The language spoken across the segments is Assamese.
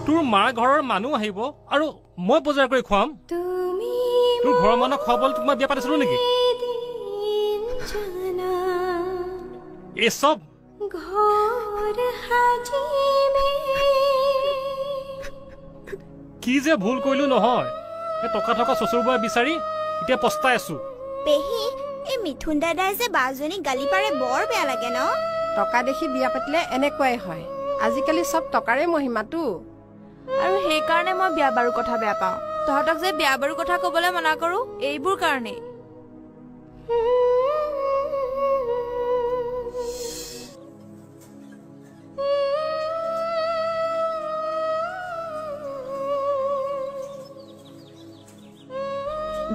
তোৰ মাৰ ঘৰৰ মানুহ আহিব আৰু মই বজাৰ কৰি খুৱাম তোৰ ঘৰৰ মানুহ খোৱাবল তোক মই বিয়া পাতিছিলো নেকি এই সব কি যে ভুল কৰিলো নহয় এই টকা থকা চচুৰ বয়া বিচাৰি এতিয়া পস্তাই আছো পেহী এই মিথুন দাদাই যে বাজনী গালি পাৰে বৰ বেয়া লাগে ন টকা দেখি বিয়া পাতিলে এনেকুৱাই হয় আজিকালি সব টকাৰে মহিমাটো আৰু সেইকাৰণে মই বিয়া বাৰুৰ কথা বেয়া পাওঁ তহঁতক যে বিয়া বাৰুৰ কথা ক'বলৈ মনা কৰো এইবোৰ কাৰণেই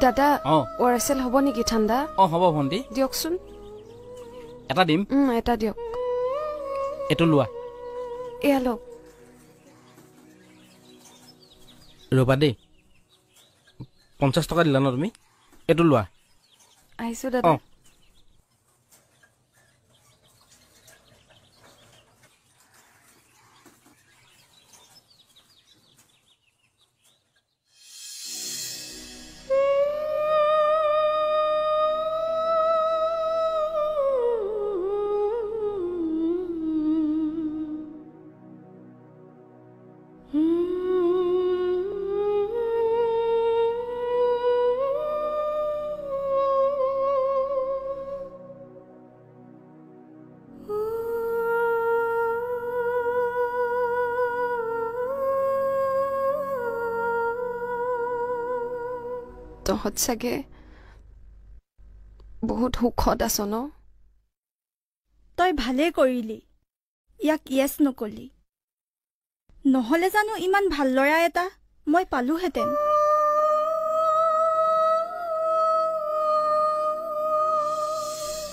দাদা ওআৰএছএল হ'ব নেকি ঠাণ্ডা হ'ব ভণ্টি দিয়কচোন এটা দিম এটা দিয়ক এইটো লোৱা এয়া লওক ৰবা দেই 50 টকা দিলা ন তুমি এইটো লোৱা আহিছো দাদা তহঁত চাগে বহুত সুখত আছ ন তই ভালে কৰিলি ইয়াক ইয়েছ নকলি নহলে জানো ইমান ভাল লৰা এটা মই পালোহেঁতেন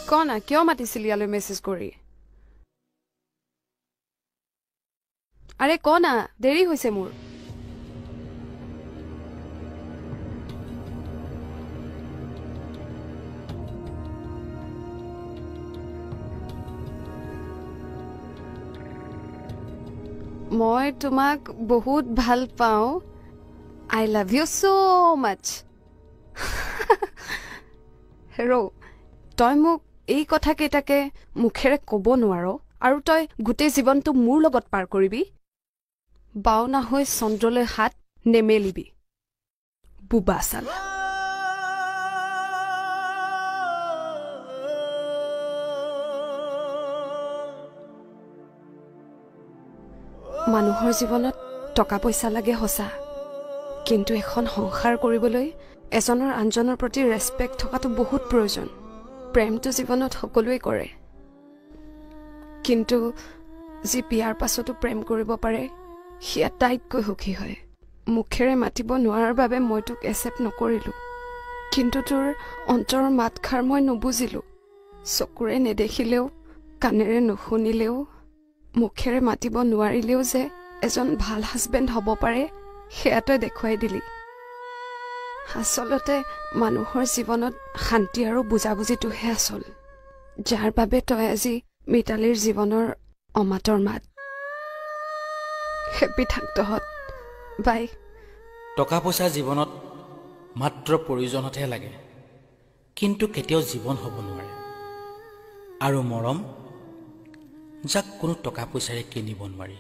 কনা কিয় মাতিছিলি ইয়ালৈ মেছেজ কৰি আৰে কনা দেৰি হৈছে মোৰ মই তোমাক বহুত ভাল পাওঁ আই লাভ ইউ সো মাচ হেৰো তই মোক এই কথা কেইটাকে মুখেৰে ক'ব নোৱাৰ আৰু তই গোটেই জীৱনটো মোৰ লগত পাৰ কৰিবি বাওনা হৈ চন্দ্ৰলৈ হাত নেমেলিবি বুবা চালা মানুহৰ জীৱনত টকা পইচা লাগে সঁচা কিন্তু এখন সংসাৰ কৰিবলৈ এজনৰ আনজনৰ প্ৰতি ৰেসপেক্ট থকাটো বহুত প্ৰয়োজন প্ৰেমটো জীৱনত সকলোৱে কৰে কিন্তু যি বিয়াৰ পাছতো প্ৰেম কৰিব পাৰে সি আটাইতকৈ সুখী হয় মুখেৰে মাতিব নোৱাৰাৰ বাবে মই তোক একচেপ্ট নকৰিলো কিন্তু তোৰ অন্তৰৰ মাতখাৰ মই নুবুজিলো চকুৰে নেদেখিলেও কাণেৰে নুশুনিলেও মুখেৰে মাতিব নোৱাৰিলেও যে এজন ভাল হাজবেণ্ড হ'ব পাৰে সেয়া তই দেখুৱাই দিলি আচলতে মানুহৰ জীৱনত শান্তি আৰু বুজাবুজিটোহে আচল যাৰ বাবে তই আজি মিতালীৰ জীৱনৰ অমাতৰ মাত হেপী থাক তহঁত বাই টকা পইচা জীৱনত মাত্ৰ প্ৰয়োজনতহে লাগে কিন্তু কেতিয়াও জীৱন হ'ব নোৱাৰে আৰু মৰম যাক কোনো টকা পইচাৰে কিনিব নোৱাৰি